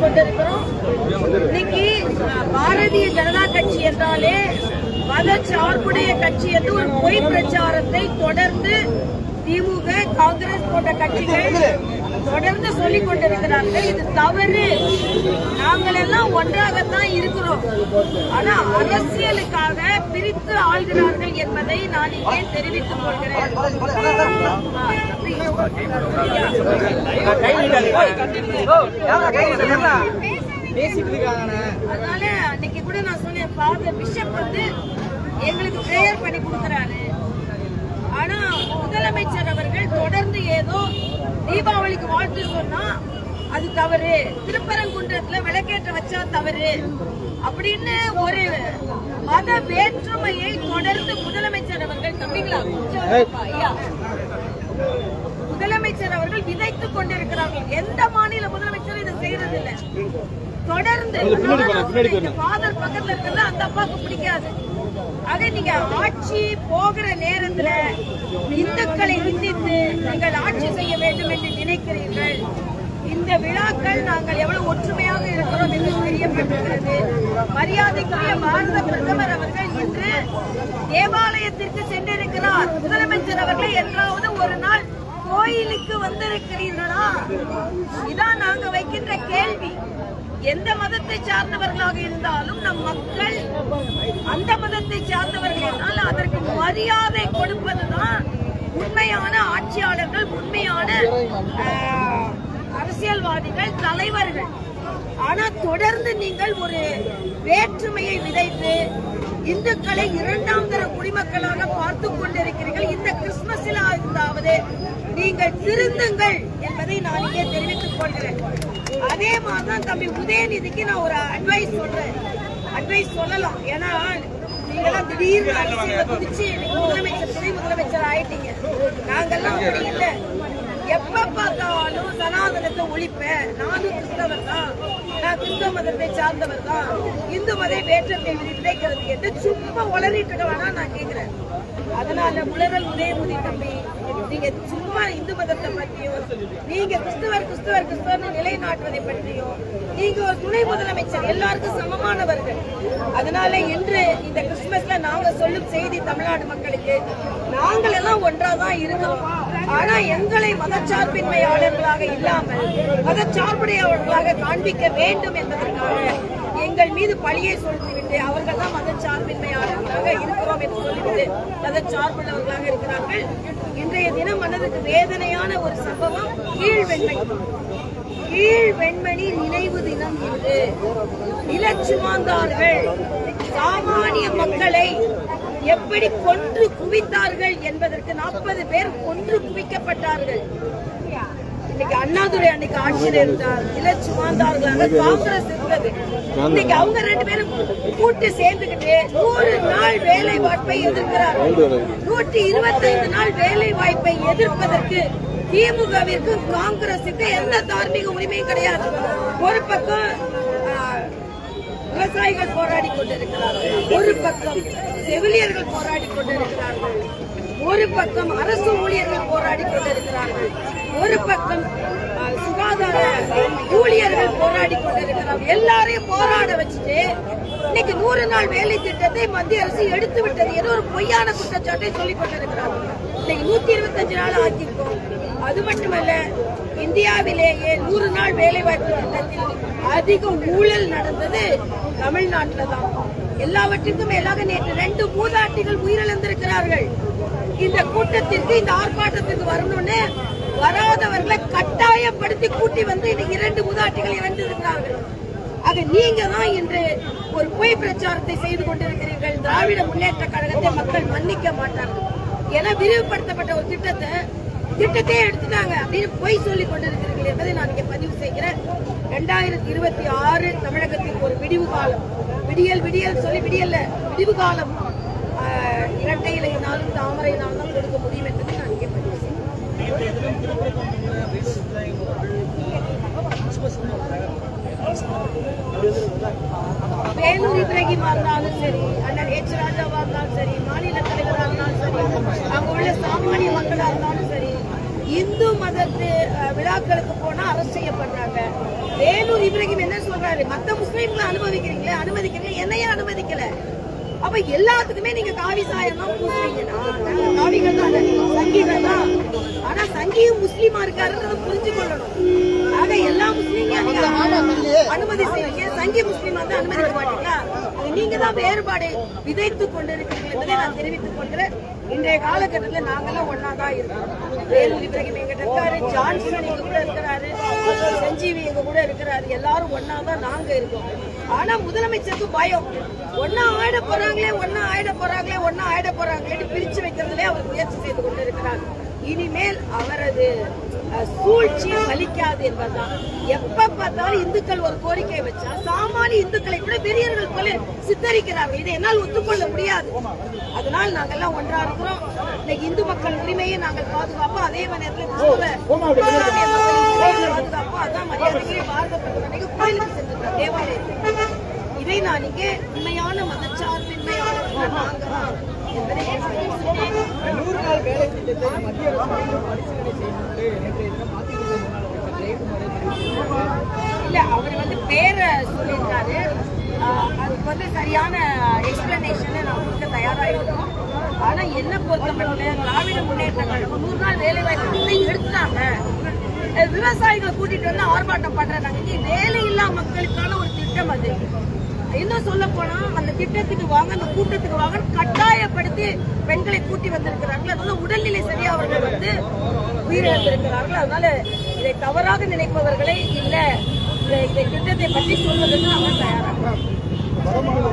கொண்டிருக்கிறோம். இன்னைக்கு பாரதிய ஜனதா கட்சி என்றாலே மதச்சார்புடைய கட்சி என்று ஒரு பொய் பிரச்சாரத்தை தொடர்ந்து திமுக, காங்கிரஸ் போன்ற கட்சிகள் தொடர்ந்து சொல்லிக் கொண்டிருக்கிறார்கள். இது தவறு. நாங்கள் எல்லாம் ஒன்றாகத்தான் இருக்கிறோம். ஆனா அரசியலுக்காக பிரித்து ஆள்கிறார்கள் என்பதை நான் இங்கே தெரிவித்துக் கொள்கிறேன். அதனால அன்னைக்கு கூட நான் சொன்னேன், ஃபாதர் பிஷப் எங்களுக்கு பிரேயர் பண்ணி கொடுக்கிறாரு. ஆனா முதலமைச்சர் அவர்கள் தொடர்ந்து ஏதோ தீபாவளிக்கு வாழ்த்து சொன்னா அது தவறு, திருப்பரங்குன்றத்துல விளக்கேற்ற வச்சா தவறு அப்படின்னு ஒரு மத வேற்றுமையை தொடர்ந்து முதலமைச்சர் அவர்கள் தம்பிங்களா ஐயா முதலமைச்சர் அவர்கள் விதைத்துக் கொண்டிருக்கிறார்கள். எந்த மாநில முதலமைச்சரும் இதை செய்யறது இல்லை. தொடர்ந்து ஃபாதர் பக்கத்துல இருக்கிறது அந்த அப்பாவுக்கு பிடிக்காது. அதை நீங்க ஆட்சி போகிற நேரத்துல இந்துக்களை நிந்தித்து நீங்கள் ஆட்சி செய்ய வேண்டும் என்று நினைக்கிறீர்கள். இந்த விழாக்கள் நாங்கள் எவ்வளவு ஒற்றுமையாக இருக்கிறோம் என்று தெரியப்பட்டிருக்கிறது. மரியாதைக்குரிய பாரத பிரதமர் அவர்கள் இன்று தேவாலயத்திற்கு சென்றிருக்கிறார். முதலமைச்சர் அவர்களை என்றாவது ஒரு நாள் கோயிலுக்கு வந்திருக்கிறீர்களா? இதான் நாங்க வைக்கின்ற கேள்வி. எந்த மதத்தை சார்ந்தவர்களாக இருந்தாலும் நம் மக்கள் அந்த மதத்தை சார்ந்தவர்கள் என்றால் அதற்கு மரியாதை கொடுப்பதுதான் உண்மையான ஆட்சியாளர்கள், உண்மையான அரசியல்வாதிகள், தலைவர்கள். ஆனா தொடர்ந்து நீங்கள் ஒரு வேற்றுமையை விதைத்து இந்துக்களை இரண்டாம் தர குடிமக்களாக பார்த்து கொண்டிருக்கிறீர்கள். இந்த கிறிஸ்துமஸில் இருந்தாவது நீங்கள் திருந்துங்கள் என்பதை நான் இங்கே தெரிவித்துக் கொள்கிறேன். அதே மாதிரிதான் தம்பி உதயநிதிக்கு நான் ஒரு அட்வைஸ் சொல்றேன். அட்வைஸ் சொல்லலாம். ஏன்னா நீங்கெல்லாம் திடீர்னு அரசியல குதிச்சு முதலமைச்சர், துணை முதலமைச்சர் ஆயிட்டீங்க. நாங்கெல்லாம் அப்படி இல்லை. எப்ப பார்த்தாலும் சனாதனத்தை ஒழிப்பேன், நானும் கிறிஸ்தவர் தான், நான் கிறிஸ்தவ மதத்தை சார்ந்தவர் தான், இந்து மத வேற்றத்தை விதைக்கிறது என்று சும்மா உளறிட்டு வேணா நான் கேட்கிறேன். அதனால உளறல் உதயநிதி தம்பி, நீங்க சும்மா இந்து மதத்தை பற்றியும் நீங்க கிறிஸ்தவர் நிலைநாட்டுவதை பற்றியும் நீங்க ஒரு துணை முதலமைச்சர், எல்லாருக்கும் சமமானவர்கள். அதனால இன்று இந்த கிறிஸ்துமஸ்ல நாங்க சொல்லும் செய்தி தமிழ்நாடு மக்களுக்கு, நாங்கள் எல்லாம் ஒன்றாதான் இருக்கிறோம். ஆனா எங்களை மதச்சார்பின்மையாளர்களாக இல்லாமல் மதச்சார்புடையவர்களாக காண்பிக்க வேண்டும் என்பதற்காக எங்கள் மீது பழியை சொல்லிவிட்டு அவர்கள் தான் மதச்சார்பின்மையாளர்களாக இருக்கிறோம் என்று சொல்லிவிட்டு மதச்சார்புள்ளவர்களாக இருக்கிறார்கள். இன்றைய தினம் மனதுக்கு வேதனையான ஒரு சம்பவம். கீழ்வெண்மணி நினைவு தினம் என்று இலச்சுமாந்தார்கள் சாமானிய மக்களை எப்படி கொன்று குவித்தார்கள் என்பதற்கு 40 பேர் கொன்று குவிக்கப்பட்டார்கள். இன்னைக்கு அண்ணாதுரை அன்னைக்கு ஆட்சியில் இருந்தார், இலச்சுமாந்தார்களாக காங்கிரஸ் இருந்தது. இன்னைக்கு அவங்க 2 பேரும் கூட்டு சேர்ந்துகிட்டு 100 நாள் வேலை வாய்ப்பை எதிர்க்கிறார்கள். 125 நாள் வேலை வாய்ப்பை எதிர்ப்பதற்கு திமுகவிற்கும் காங்கிரசுக்கு எந்த தார்மீக உரிமையும் கிடையாது. ஒரு பக்கம் விவசாயிகள் போராடி கொண்டிருக்கிறார்கள், ஒரு பக்கம் செவிலியர்கள் போராடி கொண்டிருக்கிறார்கள், ஒரு பக்கம் அரசு ஊழியர்கள் போராடி கொண்டிருக்கிறார்கள், ஒரு பக்கம் சுகாதார ஊழியர்கள் போராடி கொண்டிருக்கிறார்கள். எல்லாரையும் போராட வச்சுட்டு இன்னைக்கு 100 நாள் வேலை திட்டத்தை மத்திய அரசு எடுத்து விட்டது ஏதோ ஒரு பொய்யான குற்றச்சாட்டை சொல்லிக் கொண்டிருக்கிறார்கள். இன்னைக்கு 125 நாள் ஆக்கியிருக்கோம். அது மட்டுமல்ல, இந்தியாவிலேயே 100 நாள் வேலை வாய்ப்பு திட்டத்தில் அதிக ஊழல் நடந்தது தமிழ்நாட்டில் தான். எல்லாவற்றுக்கும் மேலாக நேற்று 2 மூதாட்டிகள் உயிரிழந்திருக்கிறார்கள். இந்த கூட்டத்திற்கு, இந்த ஆர்ப்பாட்டத்திற்கு வரணும்னு வராதவர்களை கட்டாயப்படுத்தி கூட்டி வந்து இன்னைக்கு 2 மூதாட்டிகள் இறந்திருக்கிறார்கள். ஆக நீங்க தான் இன்று ஒரு பொய் பிரச்சாரத்தை செய்து கொண்டிருக்கிறீர்கள். திராவிட முன்னேற்ற கழகத்தை மக்கள் மன்னிக்க மாட்டார்கள். என விரிவுபடுத்தப்பட்ட ஒரு திட்டத்தை எடுத்துட்டாங்க அப்படின்னு பொய் சொல்லிக் கொண்டிருக்கிறீர்கள் என்பதை நான் இங்கே பதிவு செய்கிறேன். 2026 தமிழகத்தில் ஒரு விடிவு காலம், விடியல் சொல்லி விடியல்ல, விடிவு காலம். இரட்டை இலையினாலும் தாமரையினாலும் தான் கொடுக்க முடியும் என்பதை நான் இங்கே பதிவு செய்கிறேன். வேலூர் இப்ராஹிமா இருந்தாலும் சரி, அண்ணன் எச் ராஜாவா இருந்தாலும் சரி, மாநில தலைவராக இருந்தாலும் சரி, அங்க உள்ள சாமானிய மக்களா இருந்தாலும் சரி, இந்து மதத்து விழாக்களுக்கு போனா அரசு செய்யப்படுறாங்க. வேலூர் இப்ராஹிம் என்ன சொல்றாரு, மத்த முஸ்லீம்களை அனுமதிக்கிறீங்க, என்னையே அனுமதிக்கல. அப்ப எல்லாத்துக்குமே நீங்க காவி சாயம் தான் பூசுவீங்கன்னா, காவிகள் தான், சங்கிகள் தான். ஆனா சங்கியும் முஸ்லீமா இருக்காருன்றத புரிஞ்சு கொள்ளணும். ஆக எல்லா முஸ்லீமையும் நீங்க அனுமதி செய்வீங்க, சங்கி முஸ்லீமா தான் அனுமதிக்க மாட்டீங்களா? நீங்க தான் வேறுபாடு விதைத்துக் கொண்டிருக்கிறீர்கள் என்பதை நான் தெரிவித்துக் கொள்கிறேன். இன்றைய காலகட்டத்தில் நாங்கெல்லாம் ஒன்னாதான் இருக்கோம். வேலூர் இப்ராஹிம் எங்கிட்ட இருக்காரு, ஜான்சன் எங்க கூட இருக்கிறாரு, சஞ்சீவி எங்க கூட இருக்கிறாரு. எல்லாரும் ஒன்னாதான் நாங்க இருக்கோம். ஆனா முதலமைச்சருக்கு பயம், ஒன்னா ஆயிட போறாங்களே பிரிச்சு வைக்கிறதுலே அவர் முயற்சி செய்து கொண்டிருக்கிறார். இனிமேல் அவரது சூழ்ச்சி பலிக்காது என்பதுதான். எப்ப பார்த்தாலும் இந்துக்கள் ஒரு கோரிக்கை வச்சா சாமானிய இந்துக்களை கூட வெறியர்கள் போல சித்தரிக்கிறார்கள். இதை என்னால் ஒத்துக்கொள்ள முடியாது. அதனால் நாங்கள் எல்லாம் ஒன்றா இருக்கிறோம். இன்னைக்கு இந்து மக்கள் உரிமையை நாங்கள் பாதுகாப்போம். அதே நேரத்தில் பாதுகாப்போம். அதான் மரியாதைக்கு பாரத பிரதமர் கோயிலுக்கு சென்றிருக்கிறோம், தேவாலயத்துக்கு. இதை நான் இங்கே உண்மையான மதச்சார்பின்மையாளர்கள் நாங்கள் தான் என்பதை 100 நாள் வேலை திட்டத்தை மத்திய அரசு பரிசீலனை செய்யணும். இல்ல, அவர் பேரை சொல்லியிருக்காரு. அதுக்கு சரியான எக்ஸ்பிளனேஷன் நான் கொடுக்க தயாரா இருக்கோம். ஆனா என்ன பொறுத்தமட்டில் திராவிட முன்னேற்ற கழகம் 100 நாள் வேலை வாய்ப்பு எடுத்துட்டாங்க. விவசாயிகளை கூட்டிட்டு வந்து ஆர்ப்பாட்டம் பண்றாங்க. வேலை இல்லா மக்களுக்கான ஒரு திட்டம் அது. இன்னும் சொல்ல போனா அந்த திட்டத்துக்கு வாங்க, அந்த கூட்டத்துக்கு வாங்க கட்டாயப்படுத்தி பெண்களை கூட்டி வந்திருக்கிறார்கள். அதனால உடல்நிலை சரியா அவர்கள் உயிரிழந்திருக்கிறார்கள். அதனால இதை தவறாக நினைப்பவர்களை இல்ல இந்த திட்டத்தை பற்றி சொல்வதற்கு நாங்கள் தயாராகிறோம். வடமாநில